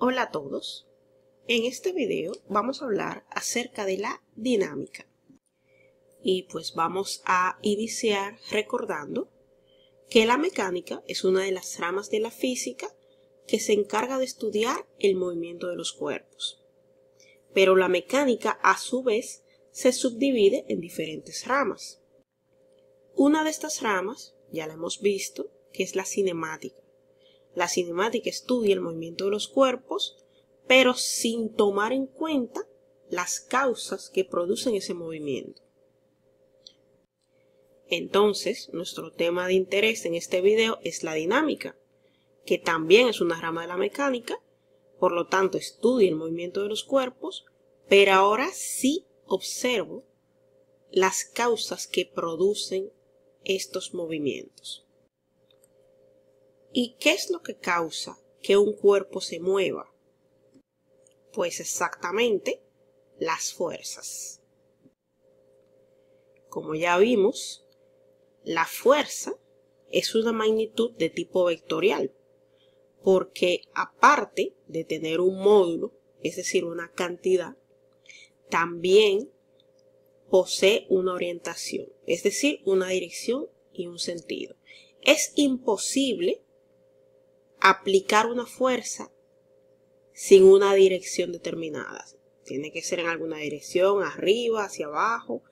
Hola a todos. En este video vamos a hablar acerca de la dinámica. Y pues vamos a iniciar recordando que la mecánica es una de las ramas de la física que se encarga de estudiar el movimiento de los cuerpos. Pero la mecánica a su vez se subdivide en diferentes ramas. Una de estas ramas, ya la hemos visto, que es la cinemática. La cinemática estudia el movimiento de los cuerpos, pero sin tomar en cuenta las causas que producen ese movimiento. Entonces, nuestro tema de interés en este video es la dinámica, que también es una rama de la mecánica, por lo tanto estudia el movimiento de los cuerpos, pero ahora sí observo las causas que producen estos movimientos. ¿Y qué es lo que causa que un cuerpo se mueva? Pues exactamente las fuerzas. Como ya vimos, la fuerza es una magnitud de tipo vectorial, porque aparte de tener un módulo, es decir, una cantidad, también posee una orientación, es decir, una dirección y un sentido. Es imposible aplicar una fuerza sin una dirección determinada. Tiene que ser en alguna dirección, arriba, hacia abajo,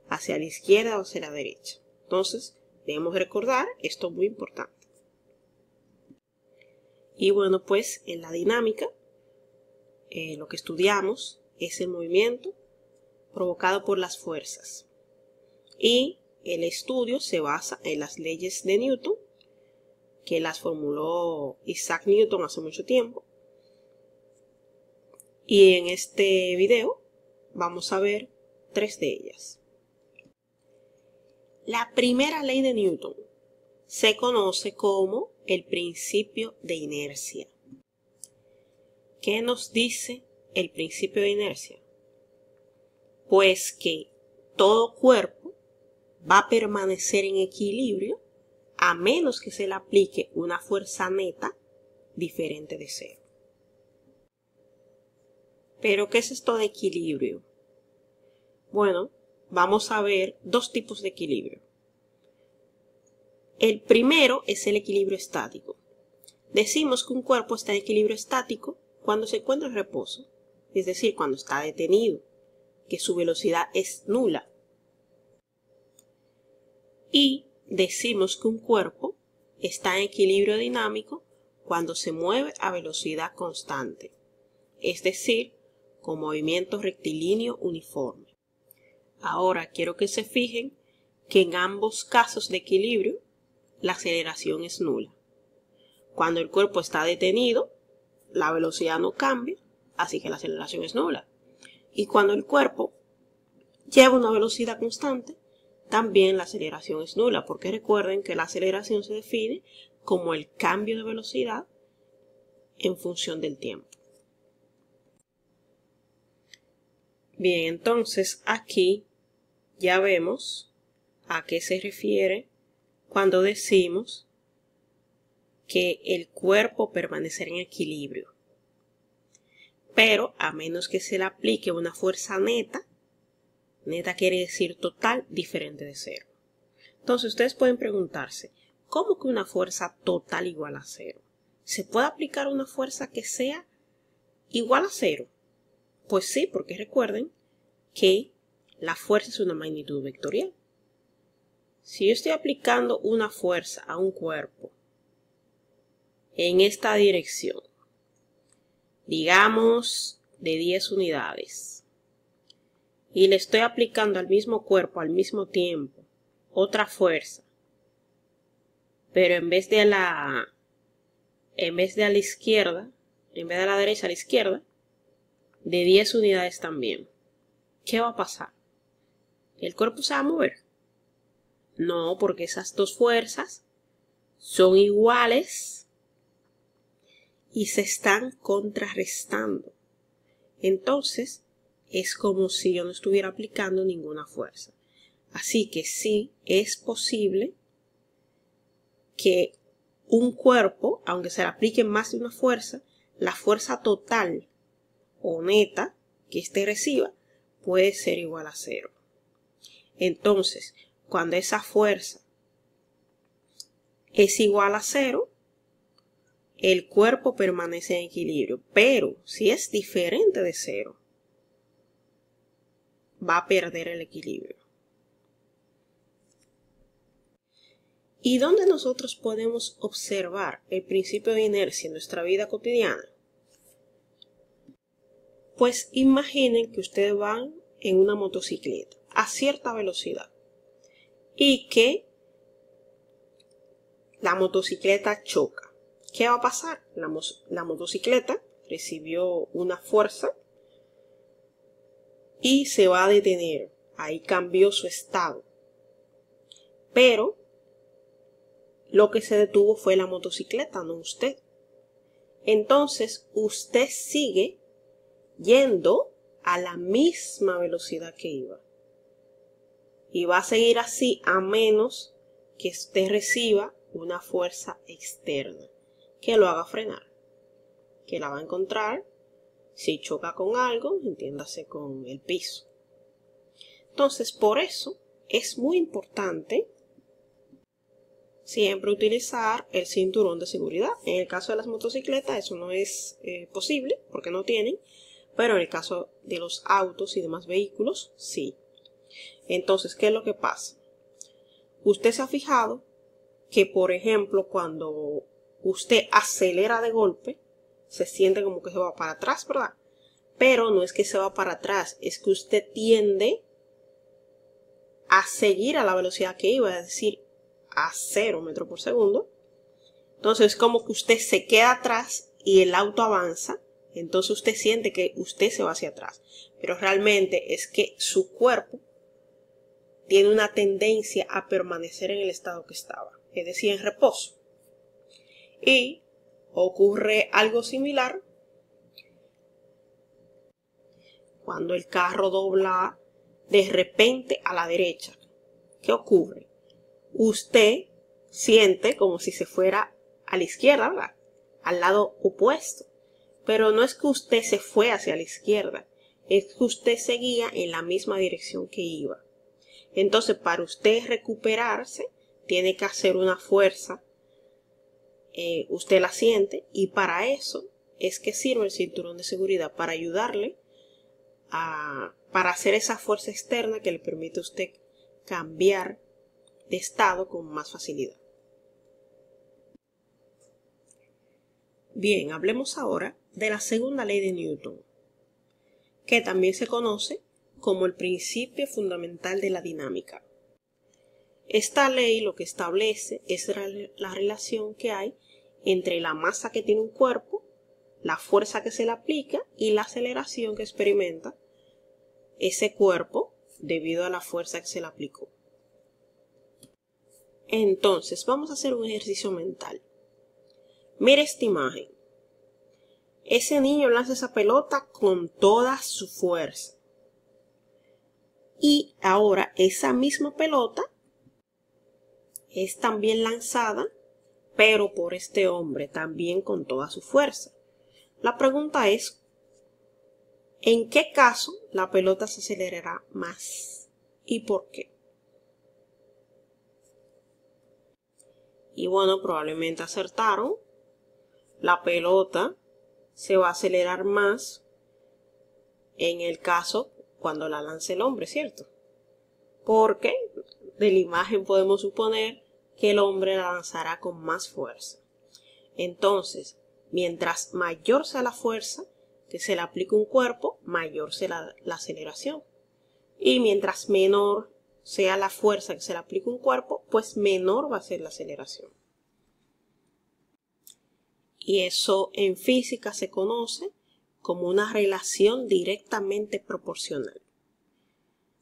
hacia la izquierda o hacia la derecha. Entonces, debemos recordar esto muy importante. Y bueno, pues en la dinámica, lo que estudiamos es el movimiento provocado por las fuerzas. Y el estudio se basa en las leyes de Newton, que las formuló Isaac Newton hace mucho tiempo. Y en este video vamos a ver 3 de ellas. La primera ley de Newton se conoce como el principio de inercia. ¿Qué nos dice el principio de inercia? Pues que todo cuerpo va a permanecer en equilibrio a menos que se le aplique una fuerza neta diferente de cero. ¿Pero qué es esto de equilibrio? Bueno, vamos a ver 2 tipos de equilibrio. El primero es el equilibrio estático. Decimos que un cuerpo está en equilibrio estático cuando se encuentra en reposo, es decir, cuando está detenido, que su velocidad es nula. Y decimos que un cuerpo está en equilibrio dinámico cuando se mueve a velocidad constante, es decir, con movimiento rectilíneo uniforme. Ahora quiero que se fijen que en ambos casos de equilibrio la aceleración es nula. Cuando el cuerpo está detenido, la velocidad no cambia, así que la aceleración es nula. Y cuando el cuerpo lleva una velocidad constante, también la aceleración es nula, porque recuerden que la aceleración se define como el cambio de velocidad en función del tiempo. Bien, entonces aquí ya vemos a qué se refiere cuando decimos que el cuerpo permanecerá en equilibrio, pero a menos que se le aplique una fuerza neta, neta quiere decir total, diferente de cero. Entonces ustedes pueden preguntarse, ¿cómo que una fuerza total igual a cero? ¿Se puede aplicar una fuerza que sea igual a cero? Pues sí, porque recuerden que la fuerza es una magnitud vectorial. Si yo estoy aplicando una fuerza a un cuerpo en esta dirección, digamos de 10 unidades, y le estoy aplicando al mismo cuerpo al mismo tiempo otra fuerza, pero en vez de a la izquierda, en vez de a la derecha a la izquierda, de 10 unidades también, ¿qué va a pasar? ¿El cuerpo se va a mover? No, porque esas 2 fuerzas son iguales y se están contrarrestando. Entonces, es como si yo no estuviera aplicando ninguna fuerza. Así que sí es posible que un cuerpo, aunque se le aplique más de una fuerza, la fuerza total o neta que éste reciba puede ser igual a 0. Entonces, cuando esa fuerza es igual a 0, el cuerpo permanece en equilibrio. Pero si es diferente de 0, va a perder el equilibrio. ¿Y dónde nosotros podemos observar el principio de inercia en nuestra vida cotidiana? Pues imaginen que ustedes van en una motocicleta a cierta velocidad y que la motocicleta choca. ¿Qué va a pasar? La motocicleta recibió una fuerza y se va a detener. Ahí cambió su estado. Pero lo que se detuvo fue la motocicleta, no usted. Entonces usted sigue yendo a la misma velocidad que iba. Y va a seguir así a menos que usted reciba una fuerza externa que lo haga frenar. Que la va a encontrar si choca con algo, entiéndase con el piso. Entonces, por eso es muy importante siempre utilizar el cinturón de seguridad. En el caso de las motocicletas eso no es posible porque no tienen, pero en el caso de los autos y demás vehículos, sí. Entonces, ¿qué es lo que pasa? Usted se ha fijado que, por ejemplo, cuando usted acelera de golpe, se siente como que se va para atrás, ¿verdad? Pero no es que se va para atrás, es que usted tiende a seguir a la velocidad que iba, es decir, a 0 metros por segundo. Entonces es como que usted se queda atrás y el auto avanza. Entonces usted siente que usted se va hacia atrás. Pero realmente es que su cuerpo tiene una tendencia a permanecer en el estado que estaba, es decir, en reposo. Y ocurre algo similar cuando el carro dobla de repente a la derecha. ¿Qué ocurre? Usted siente como si se fuera a la izquierda, ¿verdad? Al lado opuesto. Pero no es que usted se fue hacia la izquierda, es que usted seguía en la misma dirección que iba. Entonces, para usted recuperarse, tiene que hacer una fuerza. Usted la siente y para eso es que sirve el cinturón de seguridad, para ayudarle para hacer esa fuerza externa que le permite a usted cambiar de estado con más facilidad. Bien, hablemos ahora de la segunda ley de Newton, que también se conoce como el principio fundamental de la dinámica. Esta ley lo que establece es la relación que hay entre la masa que tiene un cuerpo, la fuerza que se le aplica y la aceleración que experimenta ese cuerpo debido a la fuerza que se le aplicó. Entonces, vamos a hacer un ejercicio mental. Mira esta imagen. Ese niño lanza esa pelota con toda su fuerza. Y ahora esa misma pelota es también lanzada, pero por este hombre, también con toda su fuerza. La pregunta es, ¿en qué caso la pelota se acelerará más? ¿Y por qué? Y bueno, probablemente acertaron. La pelota se va a acelerar más en el caso cuando la lance el hombre, ¿cierto? Porque de la imagen podemos suponer que el hombre la lanzará con más fuerza. Entonces, mientras mayor sea la fuerza que se le aplica a un cuerpo, mayor será la aceleración. Y mientras menor sea la fuerza que se le aplica a un cuerpo, pues menor va a ser la aceleración. Y eso en física se conoce como una relación directamente proporcional.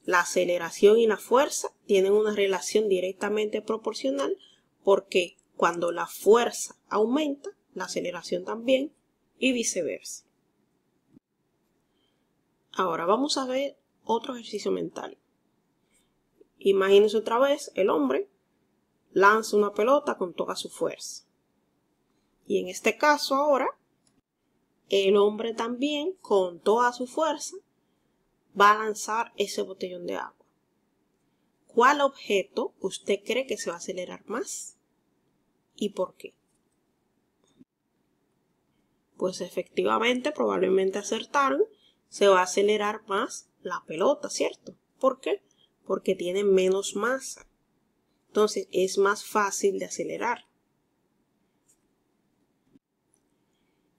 La aceleración y la fuerza tienen una relación directamente proporcional porque cuando la fuerza aumenta, la aceleración también y viceversa. Ahora vamos a ver otro ejercicio mental. Imagínense otra vez, el hombre lanza una pelota con toda su fuerza. Y en este caso ahora, el hombre también, con toda su fuerza, va a lanzar ese botellón de agua. ¿Cuál objeto usted cree que se va a acelerar más? ¿Y por qué? Pues efectivamente, probablemente acertaron, se va a acelerar más la pelota, ¿cierto? ¿Por qué? Porque tiene menos masa. Entonces es más fácil de acelerar.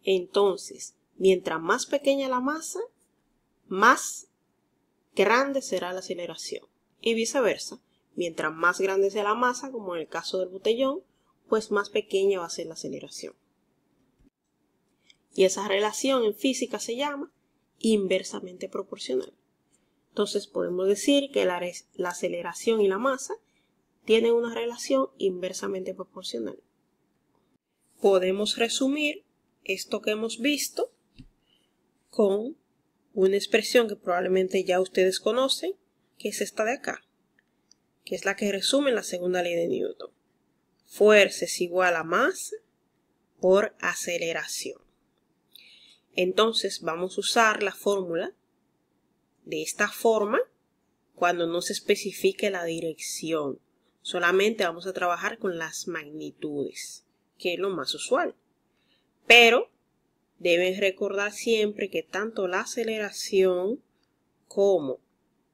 Entonces, mientras más pequeña la masa, más grande será la aceleración. Y viceversa, mientras más grande sea la masa, como en el caso del botellón, pues más pequeña va a ser la aceleración. Y esa relación en física se llama inversamente proporcional. Entonces podemos decir que la aceleración y la masa tienen una relación inversamente proporcional. Podemos resumir esto que hemos visto con una expresión que probablemente ya ustedes conocen, que es esta de acá, que es la que resume la segunda ley de Newton. Fuerza es igual a masa por aceleración. Entonces vamos a usar la fórmula de esta forma cuando no se especifique la dirección. Solamente vamos a trabajar con las magnitudes, que es lo más usual. Pero deben recordar siempre que tanto la aceleración como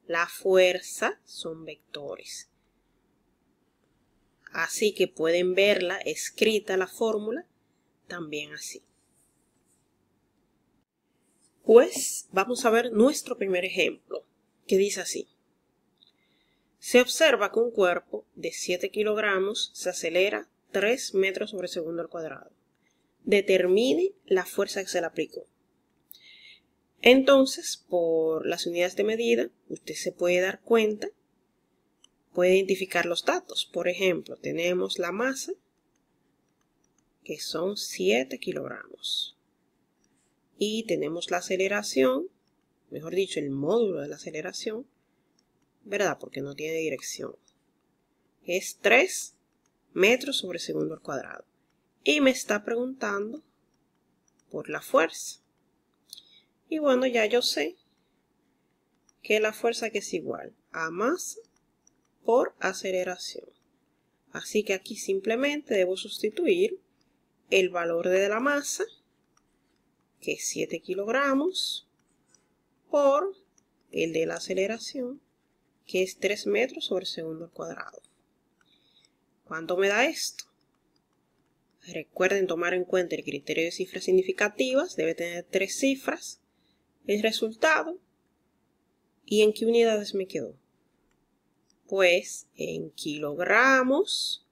la fuerza son vectores. Así que pueden verla escrita la fórmula también así. Pues vamos a ver nuestro primer ejemplo, que dice así. Se observa que un cuerpo de 7 kilogramos se acelera 3 metros sobre segundo al cuadrado. Determine la fuerza que se le aplicó. Entonces, por las unidades de medida, usted se puede dar cuenta, puede identificar los datos. Por ejemplo, tenemos la masa, que son 7 kilogramos. Y tenemos la aceleración, mejor dicho, el módulo de la aceleración, ¿verdad? Porque no tiene dirección. Es 3 metros sobre segundo al cuadrado. Y me está preguntando por la fuerza. Y bueno, ya yo sé que la fuerza que es igual a masa por aceleración. Así que aquí simplemente debo sustituir el valor de la masa, que es 7 kilogramos, por el de la aceleración, que es 3 metros sobre segundo al cuadrado. ¿Cuánto me da esto? Recuerden tomar en cuenta el criterio de cifras significativas, debe tener 3 cifras. El resultado, ¿y en qué unidades me quedó? Pues en kilogramos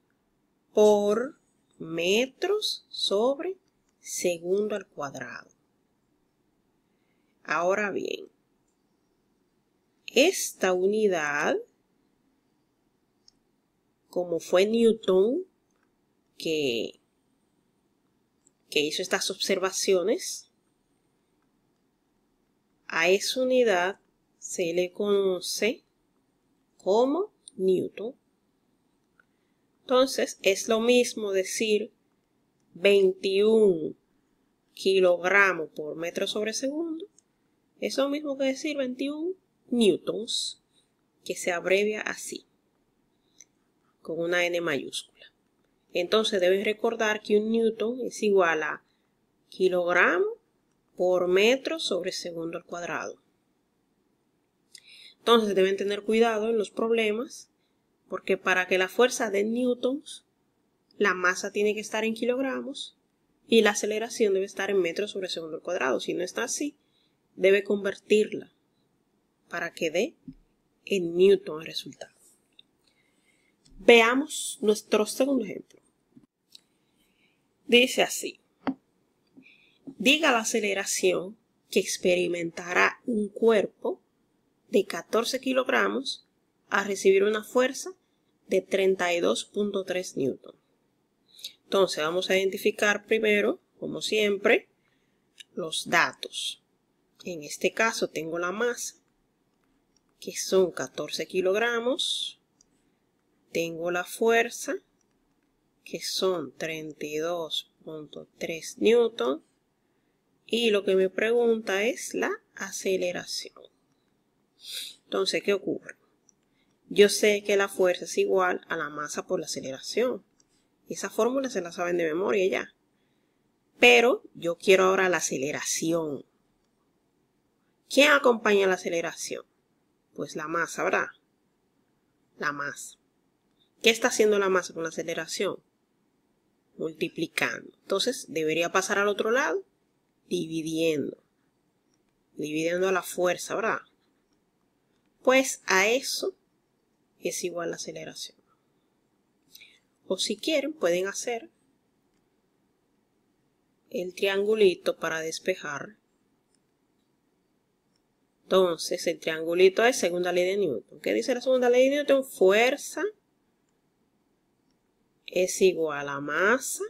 por metros sobre segundo al cuadrado. Ahora bien, esta unidad, como fue Newton que hizo estas observaciones, a esa unidad se le conoce como Newton. Entonces es lo mismo decir 21 kilogramos por metro sobre segundo. Es lo mismo que decir 21 newtons, que se abrevia así, con una N mayúscula. Entonces deben recordar que un newton es igual a kilogramo por metro sobre segundo al cuadrado. Entonces deben tener cuidado en los problemas, porque para que la fuerza dé newtons, la masa tiene que estar en kilogramos y la aceleración debe estar en metros sobre segundo al cuadrado. Si no está así, debe convertirla para que dé en newton el resultado. Veamos nuestro segundo ejemplo. Dice así. Diga la aceleración que experimentará un cuerpo de 14 kilogramos a recibir una fuerza de 32.3 newton. Entonces vamos a identificar primero, como siempre, los datos. En este caso tengo la masa, que son 14 kilogramos. Tengo la fuerza, que son 32.3 newton. Y lo que me pregunta es la aceleración. Entonces, ¿qué ocurre? Yo sé que la fuerza es igual a la masa por la aceleración. Esa fórmula se la saben de memoria ya. Pero yo quiero ahora la aceleración. ¿Quién acompaña la aceleración? Pues la masa, ¿verdad? La masa. ¿Qué está haciendo la masa con la aceleración? Multiplicando. Entonces, debería pasar al otro lado, dividiendo. Dividiendo a la fuerza, ¿verdad? Pues a eso es igual la aceleración. O si quieren, pueden hacer el triangulito para despejar. Entonces, el triangulito es segunda ley de Newton. ¿Qué dice la segunda ley de Newton? Fuerza es igual a masa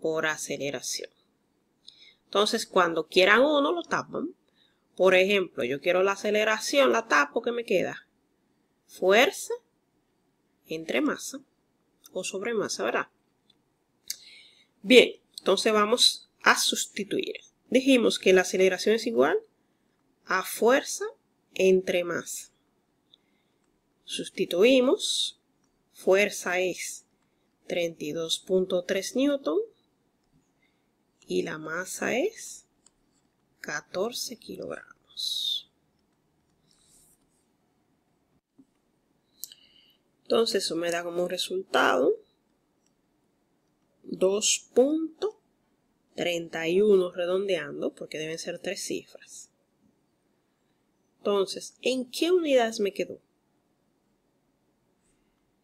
por aceleración. Entonces, cuando quieran uno, lo tapan. Por ejemplo, yo quiero la aceleración, la tapo, ¿qué me queda? Fuerza entre masa o sobre masa, ¿verdad? Bien, entonces vamos a sustituir. Dijimos que la aceleración es igual a fuerza entre masa. Sustituimos. Fuerza es 32.3 Newton y la masa es 14 kilogramos. Entonces eso me da como resultado 2.31 redondeando, porque deben ser 3 cifras. Entonces, ¿en qué unidades me quedó?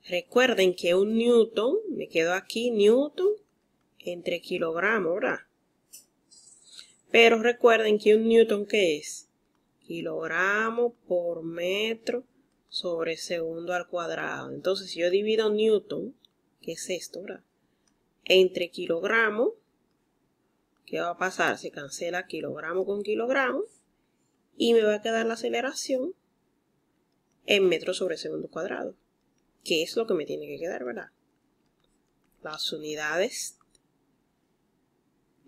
Recuerden que un newton, me quedó aquí newton entre kilogramos, ¿verdad? Pero recuerden que un newton, ¿qué es? Kilogramo por metro sobre segundo al cuadrado. Entonces, si yo divido newton, ¿qué es esto, verdad? Entre kilogramo, ¿qué va a pasar? Se cancela kilogramo con kilogramo y me va a quedar la aceleración en metros sobre segundo cuadrado. ¿Qué es lo que me tiene que quedar, verdad? Las unidades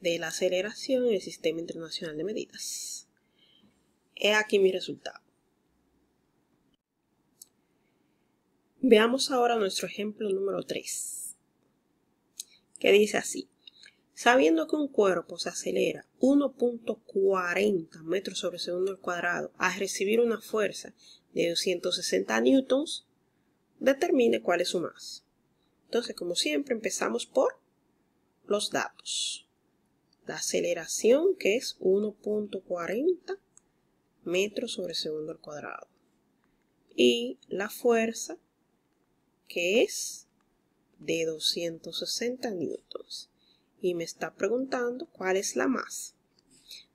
de la aceleración en el Sistema Internacional de Medidas. He aquí mi resultado. Veamos ahora nuestro ejemplo número 3, que dice así. Sabiendo que un cuerpo se acelera 1.40 metros sobre segundo al cuadrado al recibir una fuerza de 260 newtons, determine cuál es su masa. Entonces, como siempre, empezamos por los datos. La aceleración, que es 1.40 metros sobre segundo al cuadrado. Y la fuerza, que es de 260 newtons. Y me está preguntando cuál es la masa.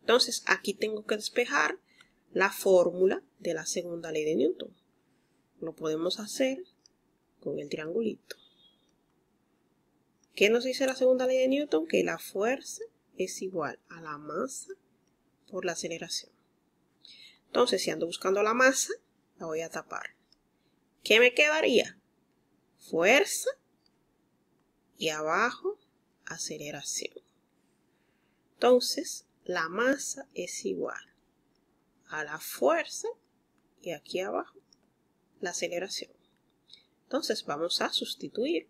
Entonces, aquí tengo que despejar la fórmula de la segunda ley de Newton. Lo podemos hacer con el triangulito. ¿Qué nos dice la segunda ley de Newton? Que la fuerza es igual a la masa por la aceleración. Entonces, si ando buscando la masa, la voy a tapar. ¿Qué me quedaría? Fuerza y abajo aceleración. Entonces, la masa es igual a la fuerza y aquí abajo la aceleración. Entonces, vamos a sustituir.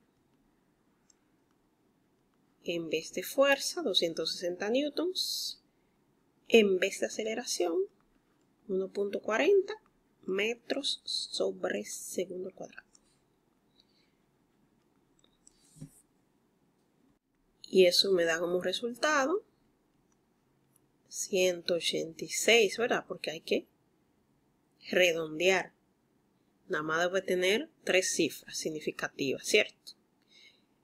En vez de fuerza, 260 newtons. En vez de aceleración, 1.40 metros sobre segundo al cuadrado. Y eso me da como resultado 186, ¿verdad? Porque hay que redondear. Nada más debe tener 3 cifras significativas, ¿cierto?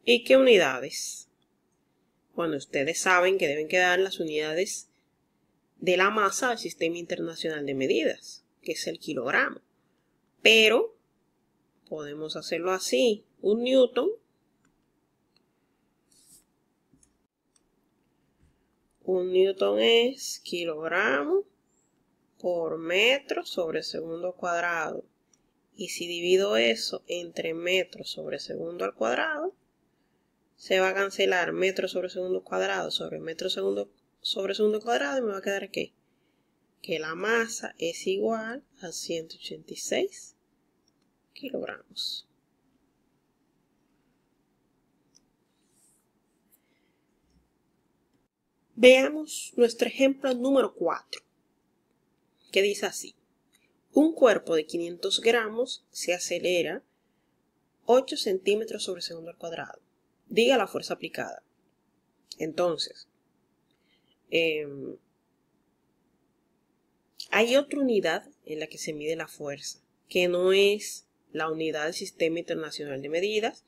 ¿Y qué unidades? Bueno, ustedes saben que deben quedar las unidades de la masa del Sistema Internacional de Medidas, que es el kilogramo. Pero podemos hacerlo así. Un newton. Un newton es kilogramo por metro sobre segundo cuadrado. Y si divido eso entre metros sobre segundo al cuadrado, se va a cancelar metro sobre segundo cuadrado sobre metro sobre segundo al cuadrado y me va a quedar ¿qué? Que la masa es igual a 186 kilogramos. Veamos nuestro ejemplo número 4, que dice así. Un cuerpo de 500 gramos se acelera 8 centímetros sobre segundo al cuadrado. Diga la fuerza aplicada. Entonces, hay otra unidad en la que se mide la fuerza, que no es la unidad del Sistema Internacional de Medidas,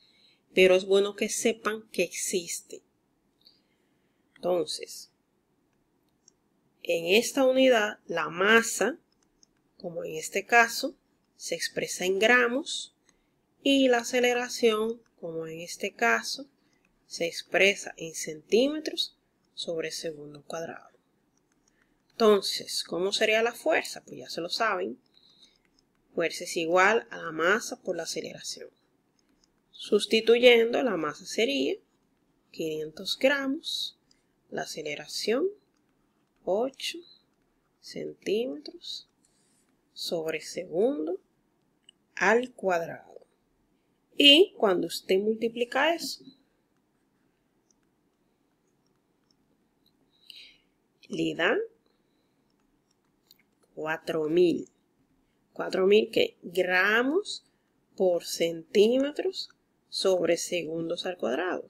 pero es bueno que sepan que existe. Entonces, en esta unidad, la masa, como en este caso, se expresa en gramos y la aceleración, como en este caso, se expresa en centímetros sobre segundo cuadrado. Entonces, ¿cómo sería la fuerza? Pues ya se lo saben. Fuerza es igual a la masa por la aceleración. Sustituyendo, la masa sería 500 gramos, la aceleración 8 centímetros sobre segundo al cuadrado. Y cuando usted multiplica eso, le da 4.000. 4.000 ¿qué? Gramos por centímetros sobre segundos al cuadrado.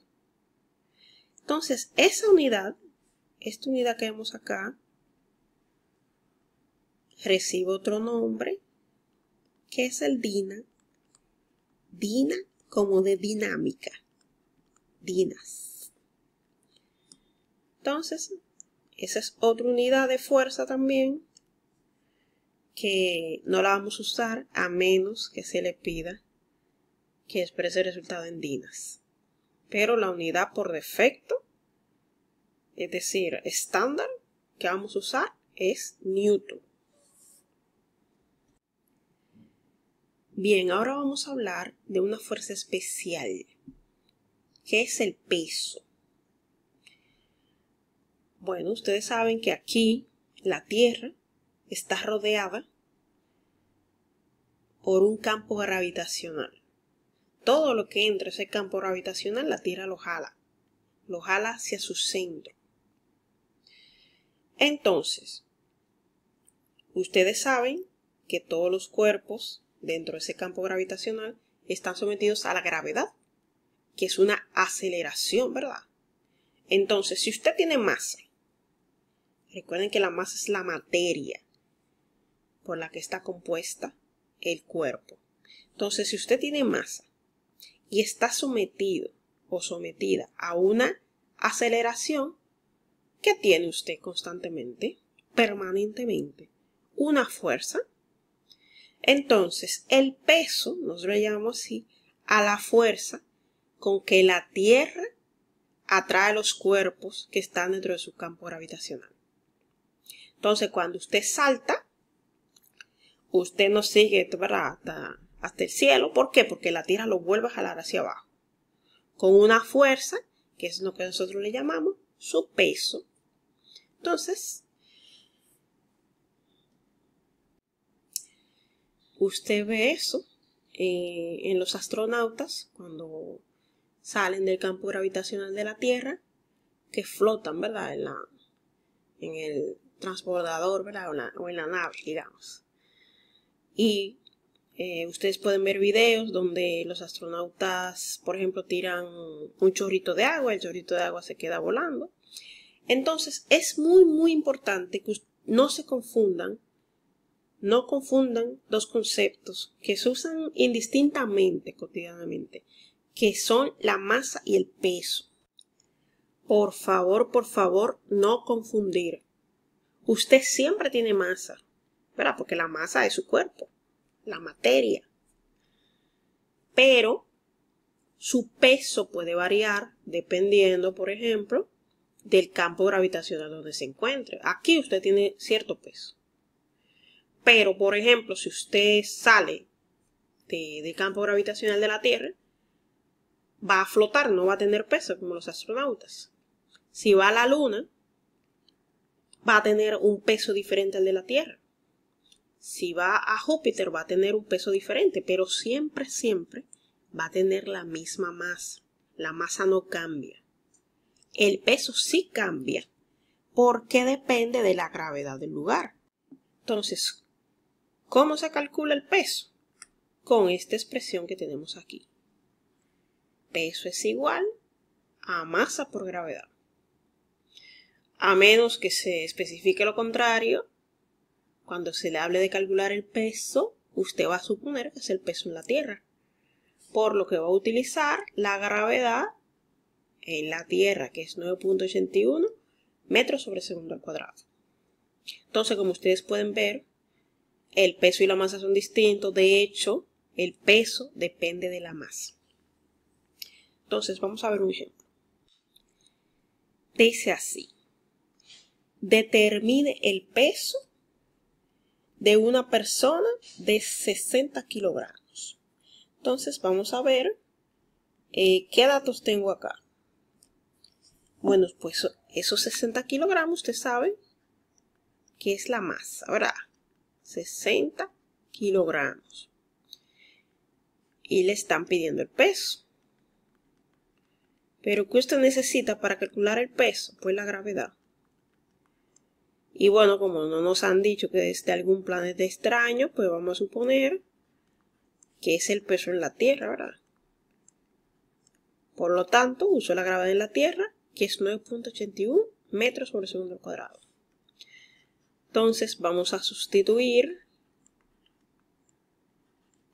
Entonces, esta unidad que vemos acá, recibe otro nombre, que es el DINA. DINA como de dinámica. DINAS. Entonces, esa es otra unidad de fuerza también, que no la vamos a usar a menos que se le pida que exprese el resultado en DINAS. Pero la unidad por defecto, es decir, estándar, que vamos a usar es Newton. Bien, ahora vamos a hablar de una fuerza especial, que es el peso. Bueno, ustedes saben que aquí la Tierra está rodeada por un campo gravitacional. Todo lo que entra a ese campo gravitacional, la Tierra lo jala hacia su centro. Entonces, ustedes saben que todos los cuerpos dentro de ese campo gravitacional están sometidos a la gravedad, que es una aceleración, ¿verdad? Entonces, si usted tiene masa, recuerden que la masa es la materia por la que está compuesta el cuerpo. Entonces, si usted tiene masa y está sometido o sometida a una aceleración, ¿qué tiene usted constantemente, permanentemente? Una fuerza. Entonces, el peso, nosotros le llamamos así, a la fuerza con que la Tierra atrae los cuerpos que están dentro de su campo gravitacional. Entonces, cuando usted salta, usted no sigue hasta el cielo. ¿Por qué? Porque la Tierra lo vuelve a jalar hacia abajo. Con una fuerza, que es lo que nosotros le llamamos su peso. Entonces, usted ve eso en los astronautas cuando salen del campo gravitacional de la Tierra, que flotan, ¿verdad? En el transbordador, ¿verdad? O en la nave, digamos. Y ustedes pueden ver videos donde los astronautas, por ejemplo, tiran un chorrito de agua, el chorrito de agua se queda volando. Entonces, es muy, muy importante que no se confundan, no confundan dos conceptos que se usan indistintamente cotidianamente, que son la masa y el peso. Por favor, no confundir. Usted siempre tiene masa, ¿verdad? Porque la masa es su cuerpo, la materia. Pero su peso puede variar dependiendo, por ejemplo, del campo gravitacional donde se encuentre. Aquí usted tiene cierto peso. Pero, por ejemplo, si usted sale del campo gravitacional de la Tierra, va a flotar, no va a tener peso como los astronautas. Si va a la Luna, va a tener un peso diferente al de la Tierra. Si va a Júpiter va a tener un peso diferente, pero siempre va a tener la misma masa. La masa no cambia. El peso sí cambia porque depende de la gravedad del lugar. Entonces, ¿cómo se calcula el peso? Con esta expresión que tenemos aquí. Peso es igual a masa por gravedad. A menos que se especifique lo contrario, cuando se le hable de calcular el peso, usted va a suponer que es el peso en la Tierra, por lo que va a utilizar la gravedad en la Tierra, que es 9.81 metros sobre segundo al cuadrado. Entonces, como ustedes pueden ver, el peso y la masa son distintos. De hecho, el peso depende de la masa. Entonces, vamos a ver un ejemplo. Dice así. Determine el peso de una persona de 60 kilogramos. Entonces, vamos a ver qué datos tengo acá. Bueno, pues esos 60 kilogramos, usted sabe que es la masa, ¿verdad? 60 kilogramos. Y le están pidiendo el peso. Pero ¿qué usted necesita para calcular el peso? Pues la gravedad. Y bueno, como no nos han dicho que es de algún planeta extraño, pues vamos a suponer que es el peso en la Tierra, ¿verdad? Por lo tanto, uso la gravedad en la Tierra, que es 9.81 metros sobre segundo al cuadrado. Entonces vamos a sustituir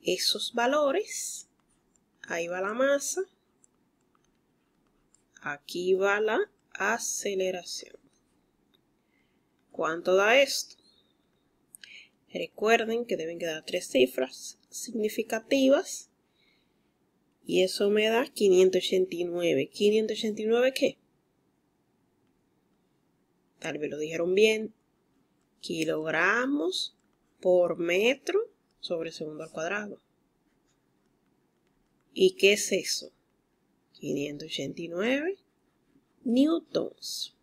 esos valores. Ahí va la masa. Aquí va la aceleración. ¿Cuánto da esto? Recuerden que deben quedar 3 cifras significativas. Y eso me da 589. ¿589 qué? Tal vez lo dijeron bien. Kilogramos por metro sobre segundo al cuadrado. ¿Y qué es eso? 589 newtons.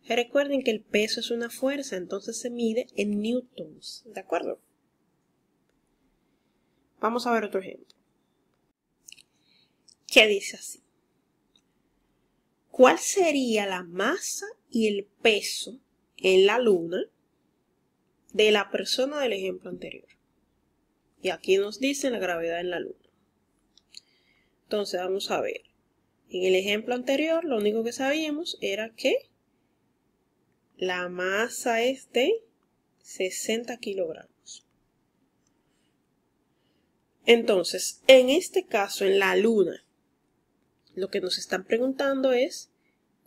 Recuerden que el peso es una fuerza, entonces se mide en newtons. ¿De acuerdo? Vamos a ver otro ejemplo. ¿Qué dice así? ¿Cuál sería la masa y el peso en la Luna de la persona del ejemplo anterior? Y aquí nos dice la gravedad en la Luna. Entonces vamos a ver. En el ejemplo anterior lo único que sabíamos era que la masa es de 60 kilogramos. Entonces, en este caso, en la Luna, lo que nos están preguntando es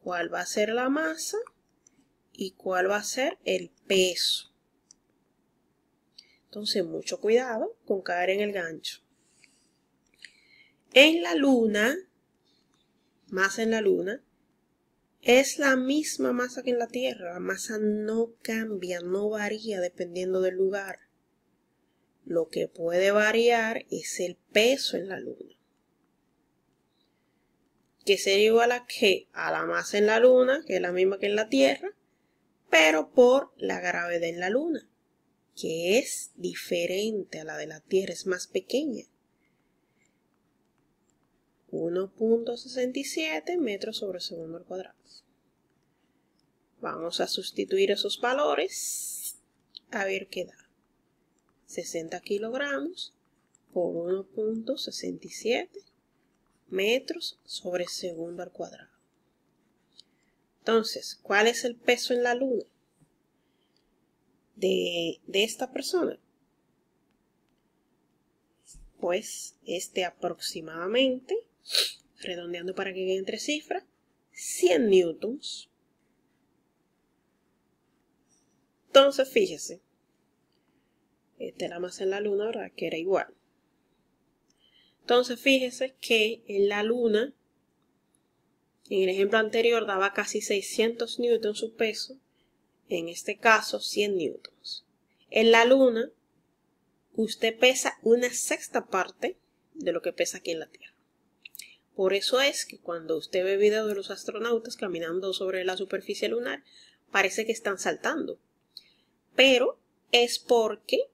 cuál va a ser la masa y cuál va a ser el peso. Entonces, mucho cuidado con caer en el gancho. En la Luna, masa en la Luna, es la misma masa que en la Tierra. La masa no cambia, no varía dependiendo del lugar. Lo que puede variar es el peso en la Luna. Que sería igual a ¿qué? A la masa en la Luna, que es la misma que en la Tierra, pero por la gravedad en la Luna, que es diferente a la de la Tierra, es más pequeña. 1.67 metros sobre segundo al cuadrado. Vamos a sustituir esos valores a ver qué da. 60 kilogramos por 1.67 metros sobre segundo al cuadrado. Entonces, ¿cuál es el peso en la Luna de esta persona? Pues aproximadamente, redondeando para que queden 3 cifras, 100 newtons. Entonces, fíjese, esta era masa en la Luna, ¿verdad? Que era igual. Entonces, fíjese que en la Luna, en el ejemplo anterior, daba casi 600 newtons su peso. En este caso, 100 newtons. En la Luna, usted pesa una sexta parte de lo que pesa aquí en la Tierra. Por eso es que cuando usted ve videos de los astronautas caminando sobre la superficie lunar, parece que están saltando. Pero es porque,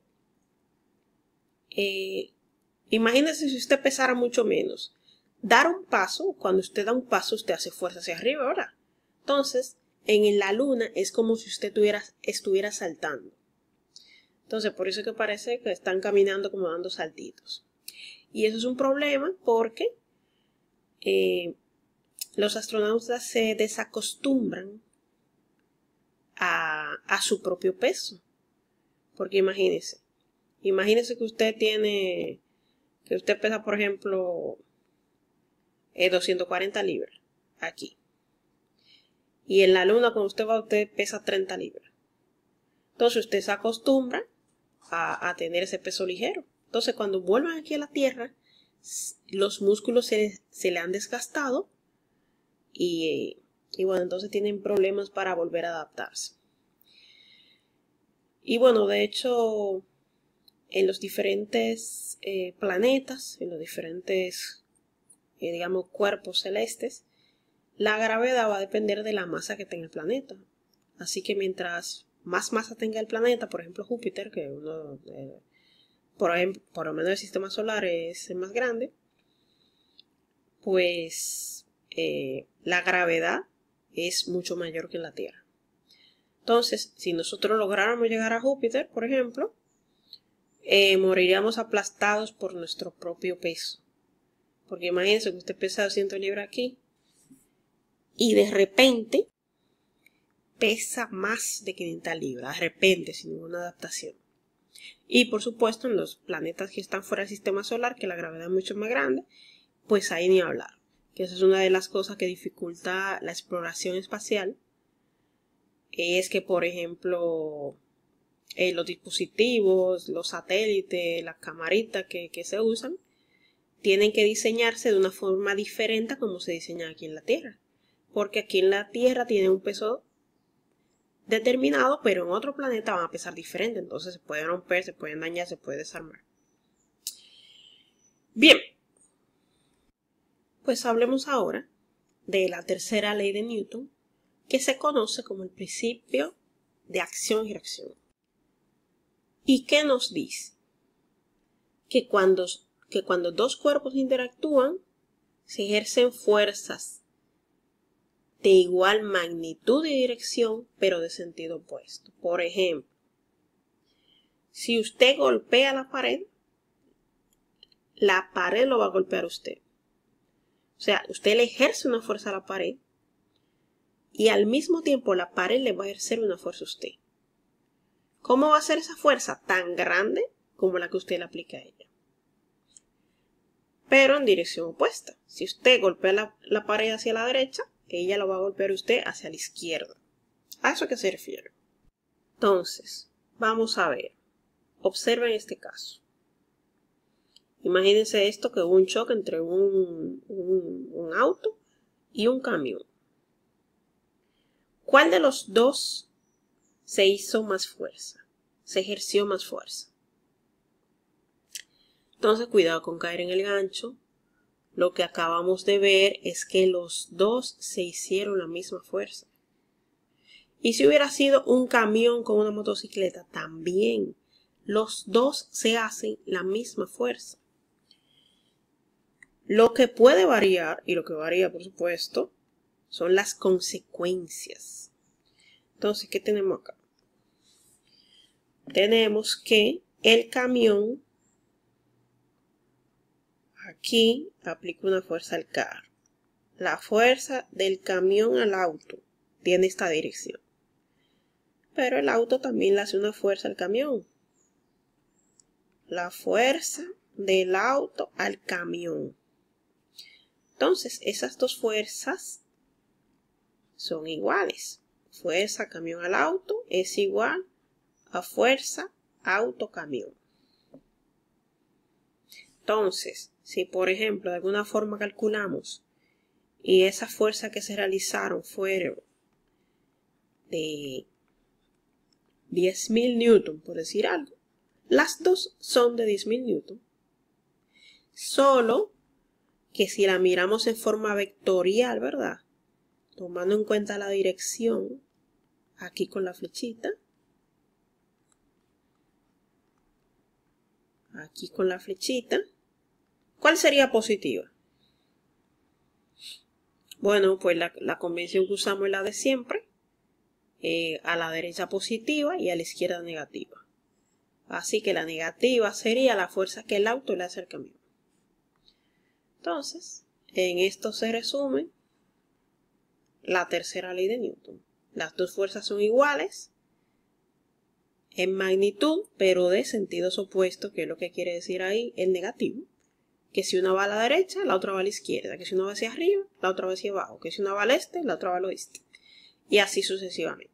imagínense si usted pesara mucho menos. Dar un paso, cuando usted da un paso, usted hace fuerza hacia arriba, ¿verdad? Entonces, en la luna es como si usted estuviera saltando. Entonces, por eso es que parece que están caminando como dando saltitos. Y eso es un problema porque los astronautas se desacostumbran a su propio peso. Porque imagínese que usted pesa, por ejemplo, 240 libras aquí. Y en la luna, cuando usted pesa 30 libras. Entonces usted se acostumbra a tener ese peso ligero. Entonces cuando vuelvan aquí a la Tierra, los músculos se le han desgastado y bueno, entonces tienen problemas para volver a adaptarse. Y bueno, de hecho, en los diferentes planetas, en los diferentes, digamos, cuerpos celestes, la gravedad va a depender de la masa que tenga el planeta. Así que mientras más masa tenga el planeta, por ejemplo Júpiter, que uno, por lo menos el sistema solar es el más grande, pues la gravedad es mucho mayor que en la Tierra. Entonces, si nosotros lográramos llegar a Júpiter, por ejemplo, moriríamos aplastados por nuestro propio peso. Porque imagínense que usted pesa 200 libras aquí y de repente pesa más de 500 libras, de repente, sin ninguna adaptación. Y por supuesto en los planetas que están fuera del sistema solar, que la gravedad es mucho más grande, pues ahí ni hablar. Que esa es una de las cosas que dificulta la exploración espacial. Es que, por ejemplo, los dispositivos, los satélites, las camaritas que se usan, tienen que diseñarse de una forma diferente a como se diseña aquí en la Tierra. Porque aquí en la Tierra tiene un peso determinado, pero en otro planeta van a pesar diferente. Entonces se pueden romper, se pueden dañar, se puede desarmar. Bien, pues hablemos ahora de la tercera ley de Newton, que se conoce como el principio de acción y reacción. ¿Y qué nos dice? Que cuando dos cuerpos interactúan, se ejercen fuerzas de igual magnitud y dirección, pero de sentido opuesto. Por ejemplo, si usted golpea la pared lo va a golpear a usted. O sea, usted le ejerce una fuerza a la pared y al mismo tiempo la pared le va a ejercer una fuerza a usted. ¿Cómo va a ser esa fuerza? Tan grande como la que usted le aplica a ella. Pero en dirección opuesta. Si usted golpea la pared hacia la derecha, ella lo va a golpear a usted hacia la izquierda. ¿A eso qué se refiere? Entonces, vamos a ver. Observen este caso. Imagínense esto, que hubo un choque entre un auto y un camión. ¿Cuál de los dos se hizo más fuerza? Se ejerció más fuerza. Entonces, cuidado con caer en el gancho. Lo que acabamos de ver es que los dos se hicieron la misma fuerza. Y si hubiera sido un camión con una motocicleta, también los dos se hacen la misma fuerza. Lo que puede variar, y lo que varía por supuesto, son las consecuencias. Entonces, ¿qué tenemos acá? Tenemos que el camión aquí aplica una fuerza al carro. La fuerza del camión al auto tiene esta dirección. Pero el auto también le hace una fuerza al camión. La fuerza del auto al camión. Entonces, esas dos fuerzas son iguales. Fuerza camión al auto es igual a fuerza auto-camión. Entonces, si por ejemplo de alguna forma calculamos y esa fuerza que se realizaron fueron de 10.000 newton, por decir algo, las dos son de 10.000 newton. Solo que si la miramos en forma vectorial, ¿verdad? Tomando en cuenta la dirección, aquí con la flechita, aquí con la flechita, ¿cuál sería positiva? Bueno, pues la convención que usamos es la de siempre, a la derecha positiva y a la izquierda negativa. Así que la negativa sería la fuerza que el auto le hace al camión. Entonces, en esto se resume la tercera ley de Newton. Las dos fuerzas son iguales en magnitud, pero de sentidos opuestos, que es lo que quiere decir ahí el negativo. Que si una va a la derecha, la otra va a la izquierda. Que si una va hacia arriba, la otra va hacia abajo. Que si una va al este, la otra va al oeste. Y así sucesivamente.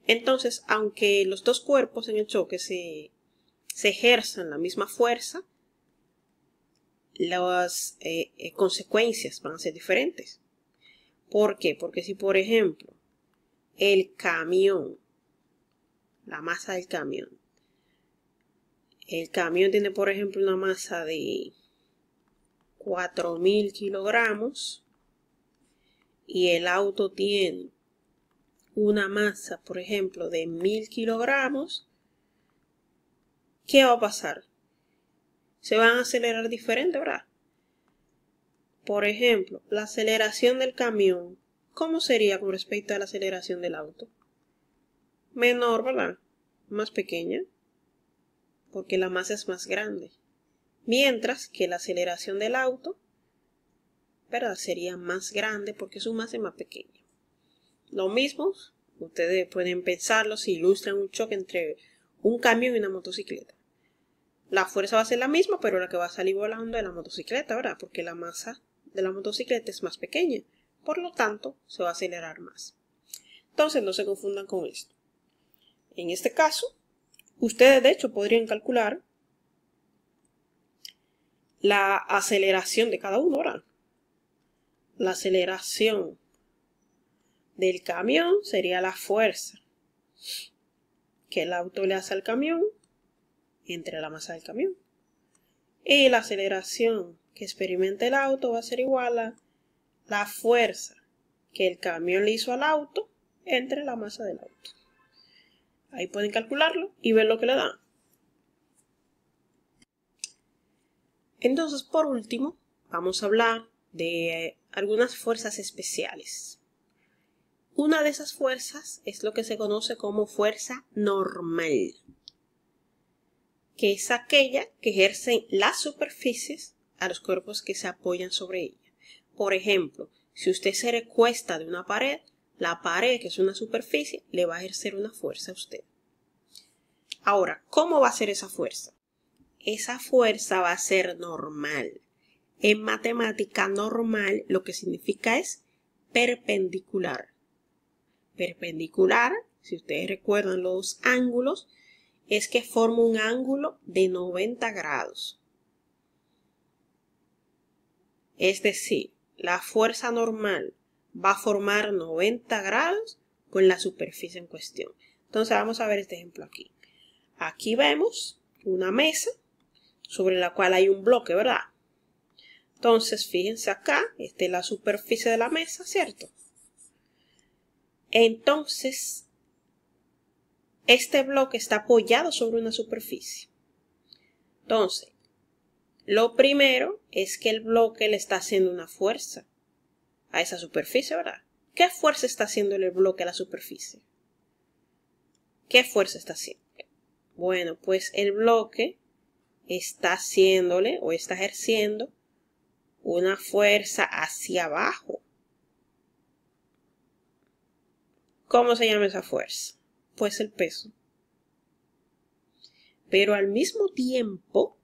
Entonces, aunque los dos cuerpos en el choque se ejerzan la misma fuerza, las consecuencias van a ser diferentes. ¿Por qué? Porque si, por ejemplo, el camión, la masa del camión, el camión tiene, por ejemplo, una masa de 4.000 kilogramos y el auto tiene una masa, por ejemplo, de 1.000 kilogramos, ¿qué va a pasar? Se van a acelerar diferente, ¿verdad? Por ejemplo, la aceleración del camión, ¿cómo sería con respecto a la aceleración del auto? Menor, ¿verdad? Más pequeña, porque la masa es más grande. Mientras que la aceleración del auto, ¿verdad? Sería más grande porque su masa es más pequeña. Lo mismo, ustedes pueden pensarlo si ilustran un choque entre un camión y una motocicleta. La fuerza va a ser la misma, pero la que va a salir volando es la motocicleta, ¿verdad? Porque la masa de la motocicleta es más pequeña. Por lo tanto, se va a acelerar más. Entonces, no se confundan con esto. En este caso, ustedes de hecho podrían calcular la aceleración de cada uno, ¿verdad? La aceleración del camión sería la fuerza que el auto le hace al camión entre la masa del camión. Y la aceleración que experimenta el auto va a ser igual a la fuerza que el camión le hizo al auto entre la masa del auto. Ahí pueden calcularlo y ver lo que le da. Entonces, por último, vamos a hablar de algunas fuerzas especiales. Una de esas fuerzas es lo que se conoce como fuerza normal, que es aquella que ejercen las superficies a los cuerpos que se apoyan sobre ella. Por ejemplo, si usted se recuesta de una pared, la pared, que es una superficie, le va a ejercer una fuerza a usted. Ahora, ¿cómo va a ser esa fuerza? Esa fuerza va a ser normal. En matemática, normal lo que significa es perpendicular. Perpendicular, si ustedes recuerdan los ángulos, es que forma un ángulo de 90 grados. Es decir, la fuerza normal va a formar 90 grados con la superficie en cuestión. Entonces vamos a ver este ejemplo aquí. Aquí vemos una mesa sobre la cual hay un bloque, ¿verdad? Entonces fíjense acá, esta es la superficie de la mesa, ¿cierto? Entonces, este bloque está apoyado sobre una superficie. Entonces, lo primero es que el bloque le está haciendo una fuerza a esa superficie, ¿verdad? ¿Qué fuerza está haciendo el bloque a la superficie? ¿Qué fuerza está haciendo? Bueno, pues el bloque está haciéndole o está ejerciendo una fuerza hacia abajo. ¿Cómo se llama esa fuerza? Pues el peso. Pero al mismo tiempo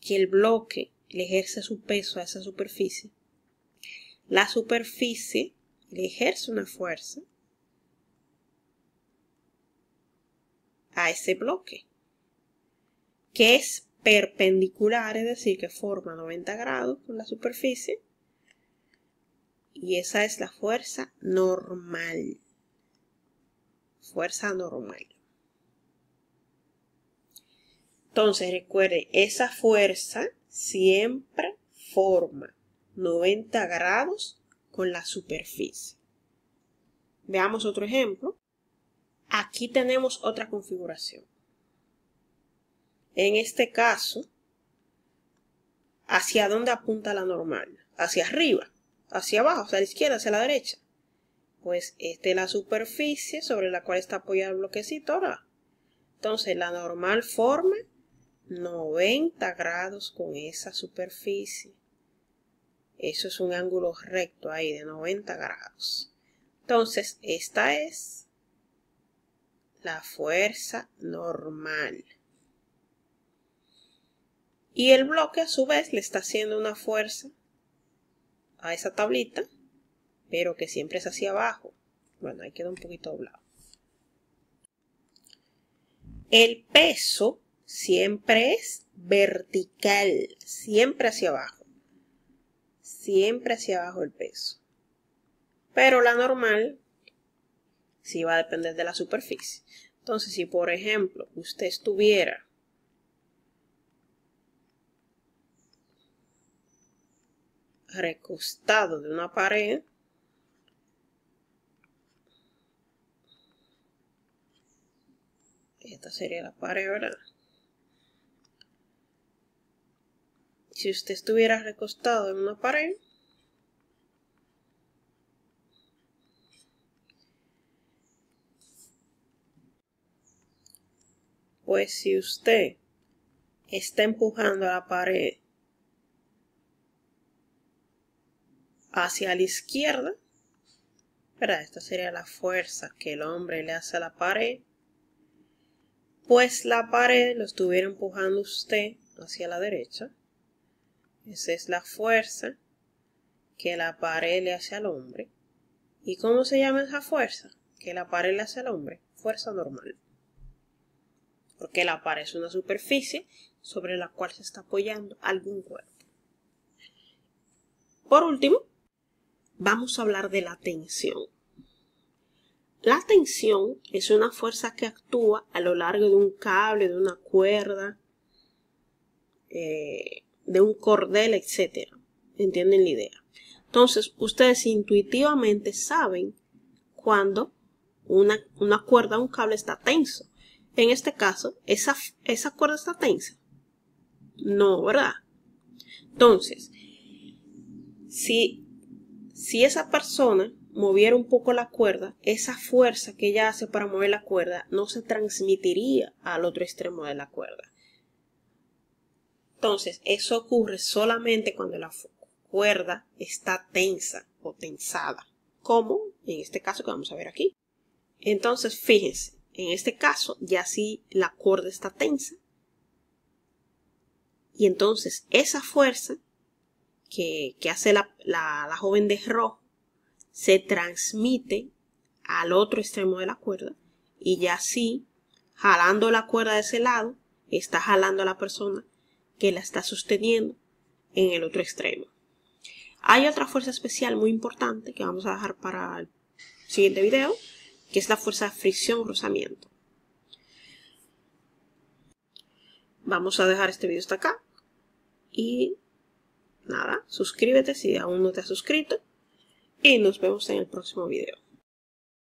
que el bloque le ejerce su peso a esa superficie, la superficie le ejerce una fuerza a ese bloque, que es perpendicular, es decir, que forma 90 grados con la superficie, y esa es la fuerza normal. Fuerza normal. Entonces, recuerde, esa fuerza siempre forma 90 grados con la superficie. Veamos otro ejemplo. Aquí tenemos otra configuración. En este caso, ¿hacia dónde apunta la normal? Hacia arriba, hacia abajo, hacia la izquierda, hacia la derecha. Pues esta es la superficie sobre la cual está apoyado el bloquecito ahora. Entonces la normal forma 90 grados con esa superficie. Eso es un ángulo recto ahí de 90 grados. Entonces esta es la fuerza normal. Y el bloque a su vez le está haciendo una fuerza a esa tablita, pero que siempre es hacia abajo. Bueno, ahí queda un poquito doblado. El peso siempre es vertical, siempre hacia abajo. Siempre hacia abajo el peso. Pero la normal sí va a depender de la superficie. Entonces, si por ejemplo usted estuviera recostado de una pared, esta sería la pared, ¿verdad? Si usted estuviera recostado en una pared, pues si usted está empujando a la pared hacia la izquierda, ¿verdad? Esta sería la fuerza que el hombre le hace a la pared. Pues la pared lo estuviera empujando usted hacia la derecha. Esa es la fuerza que la pared le hace al hombre. ¿Y cómo se llama esa fuerza que la pared le hace al hombre? Fuerza normal. Porque la pared es una superficie sobre la cual se está apoyando algún cuerpo. Por último, vamos a hablar de la tensión. La tensión es una fuerza que actúa a lo largo de un cable, de una cuerda, de un cordel, etc. ¿Entienden la idea? Entonces, ustedes intuitivamente saben cuando una cuerda, un cable está tenso. En este caso, ¿esa cuerda está tensa? No, ¿verdad? Entonces, si esa persona moviera un poco la cuerda, esa fuerza que ella hace para mover la cuerda no se transmitiría al otro extremo de la cuerda. Entonces, eso ocurre solamente cuando la cuerda está tensa o tensada, como en este caso que vamos a ver aquí. Entonces, fíjense, en este caso ya sí la cuerda está tensa. Y entonces esa fuerza que hace la joven de rojo se transmite al otro extremo de la cuerda y ya así, jalando la cuerda de ese lado, está jalando a la persona que la está sosteniendo en el otro extremo. Hay otra fuerza especial muy importante que vamos a dejar para el siguiente video, que es la fuerza de fricción o rozamiento. Vamos a dejar este video hasta acá y nada, suscríbete si aún no te has suscrito y nos vemos en el próximo video.